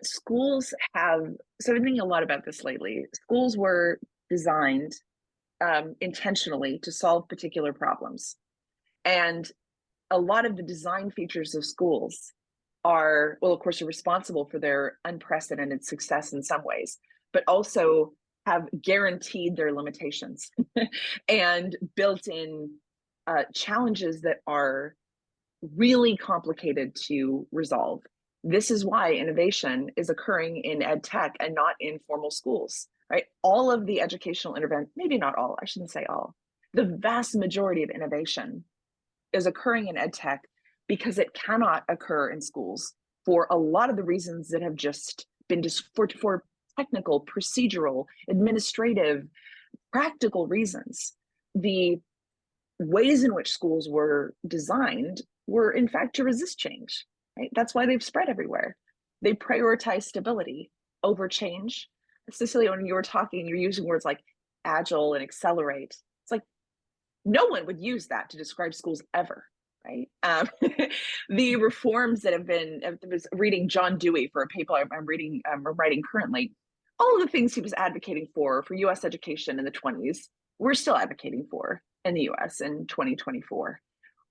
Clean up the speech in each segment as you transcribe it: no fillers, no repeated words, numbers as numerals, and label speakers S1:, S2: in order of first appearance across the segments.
S1: Schools have, so I've been thinking a lot about this lately. Schools were designed intentionally to solve particular problems. And a lot of the design features of schools are, well, of course, are responsible for their unprecedented success in some ways, but also have guaranteed their limitations and built in challenges that are really complicated to resolve. This is why innovation is occurring in ed tech and not in formal schools, right? All of the educational intervention, maybe not all, I shouldn't say all, the vast majority of innovation is occurring in ed tech because it cannot occur in schools for a lot of the reasons that have just been for technical, procedural, administrative, practical reasons. The ways in which schools were designed were in fact to resist change, right? That's why they've spread everywhere. They prioritize stability over change. Cecilia, when you were talking, you're using words like agile and accelerate. It's like no one would use that to describe schools ever, right? The reforms that have been, I was reading John Dewey for a paper I'm writing currently. All of the things he was advocating for US education in the 20s, we're still advocating for in the US in 2024.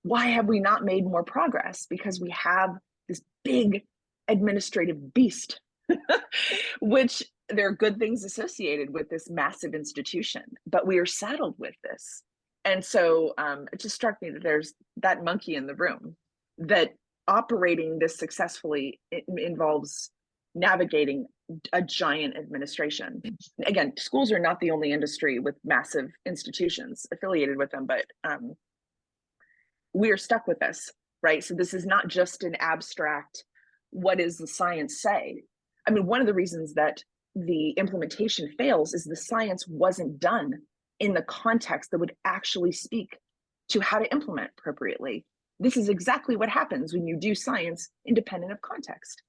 S1: Why have we not made more progress? Because we have this big administrative beast, which there are good things associated with this massive institution, but we are saddled with this. And so it just struck me that there's that monkey in the room, that operating this successfully involves navigating a giant administration. Again, schools are not the only industry with massive institutions affiliated with them, but we are stuck with this, right? So this is not just an abstract, what does the science say? I mean, one of the reasons that the implementation fails is the science wasn't done in the context that would actually speak to how to implement appropriately. This is exactly what happens when you do science independent of context.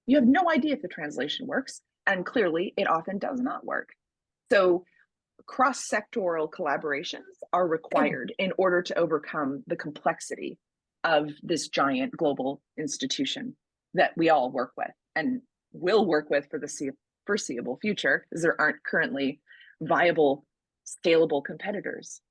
S1: You have no idea if the translation works, and clearly it often does not work. So cross-sectoral collaborations are required in order to overcome the complexity of this giant global institution that we all work with and will work with for the foreseeable future, as there aren't currently viable, scalable competitors.